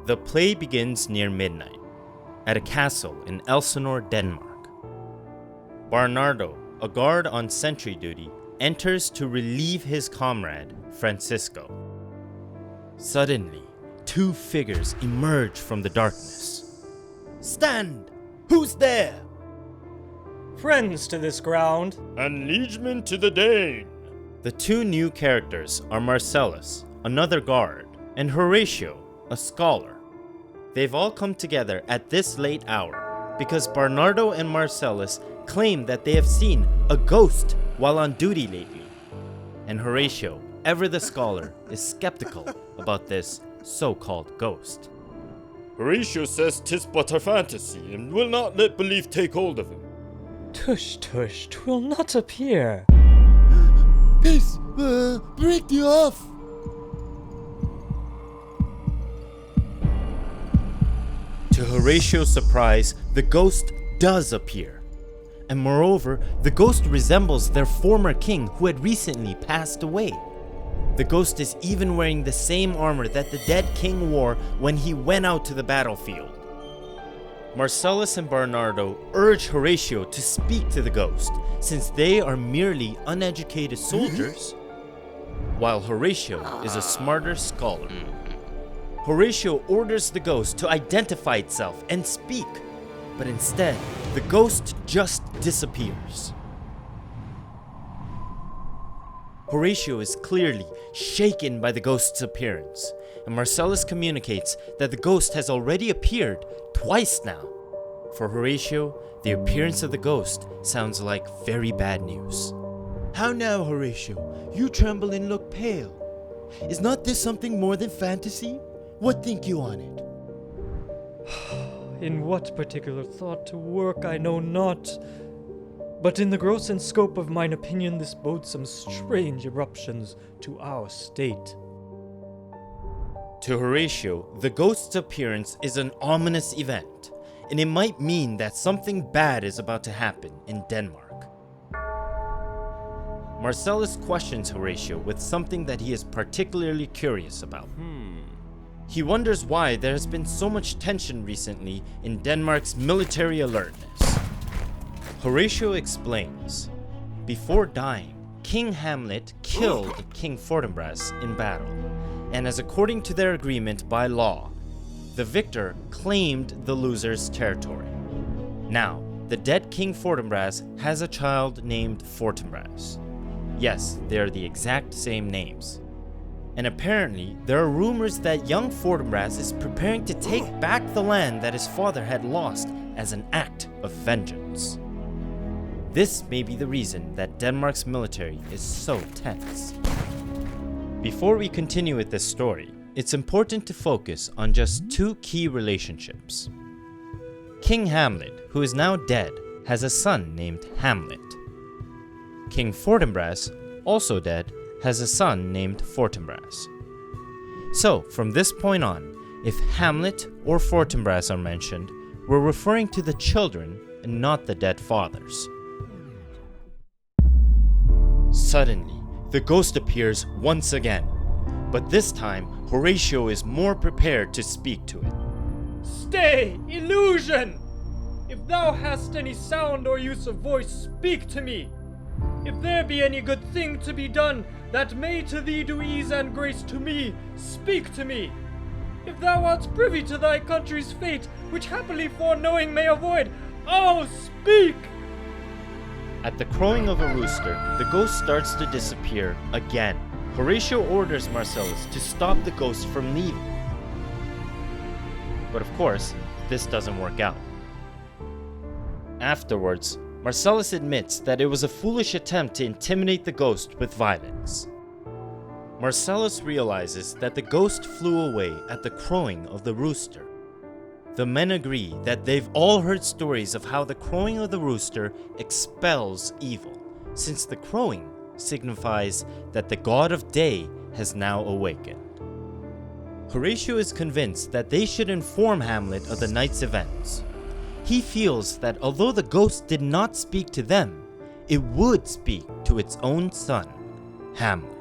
The play begins near midnight, at a castle in Elsinore, Denmark. Bernardo, a guard on sentry duty, enters to relieve his comrade, Francisco. Suddenly, two figures emerge from the darkness. "Stand! Who's there?" "Friends to this ground." "And liegemen to the Dane." The two new characters are Marcellus, another guard, and Horatio, a scholar. They've all come together at this late hour because Bernardo and Marcellus claim that they have seen a ghost while on duty lately. And Horatio, ever the scholar, is skeptical about this so-called ghost. Horatio says 'tis but a fantasy and will not let belief take hold of him. "Tush, tush, 'twill not appear." Peace, break you off. To Horatio's surprise, the ghost does appear. And moreover, the ghost resembles their former king who had recently passed away. The ghost is even wearing the same armor that the dead king wore when he went out to the battlefield. Marcellus and Bernardo urge Horatio to speak to the ghost, since they are merely uneducated soldiers, while Horatio is a smarter scholar. Horatio orders the ghost to identify itself and speak, but instead, the ghost just disappears. Horatio is clearly shaken by the ghost's appearance, and Marcellus communicates that the ghost has already appeared twice now. For Horatio, the appearance of the ghost sounds like very bad news. How now, Horatio? You tremble and look pale. Is not this something more than fantasy? What think you on it? In what particular thought to work I know not, but in the gross and scope of mine opinion this bodes some strange eruptions to our state. To Horatio, the ghost's appearance is an ominous event, and it might mean that something bad is about to happen in Denmark. Marcellus questions Horatio with something that he is particularly curious about. He wonders why there has been so much tension recently in Denmark's military alertness. Horatio explains, before dying, King Hamlet killed King Fortinbras in battle, and as according to their agreement by law, the victor claimed the loser's territory. Now, the dead King Fortinbras has a child named Fortinbras. Yes, they are the exact same names. And apparently, there are rumors that young Fortinbras is preparing to take back the land that his father had lost as an act of vengeance. This may be the reason that Denmark's military is so tense. Before we continue with this story, it's important to focus on just two key relationships. King Hamlet, who is now dead, has a son named Hamlet. King Fortinbras, also dead, has a son named Fortinbras. So, from this point on, if Hamlet or Fortinbras are mentioned, we're referring to the children and not the dead fathers. Suddenly, the ghost appears once again, but this time, Horatio is more prepared to speak to it. "Stay, illusion! If thou hast any sound or use of voice, speak to me. If there be any good thing to be done, that may to thee do ease and grace to me, speak to me. If thou art privy to thy country's fate, which happily foreknowing may avoid, oh, speak!" At the crowing of a rooster, the ghost starts to disappear again. Horatio orders Marcellus to stop the ghost from leaving. But of course, this doesn't work out. Afterwards, Marcellus admits that it was a foolish attempt to intimidate the ghost with violence. Marcellus realizes that the ghost flew away at the crowing of the rooster. The men agree that they've all heard stories of how the crowing of the rooster expels evil, since the crowing signifies that the god of day has now awakened. Horatio is convinced that they should inform Hamlet of the night's events. He feels that although the ghost did not speak to them, it would speak to its own son, Hamlet.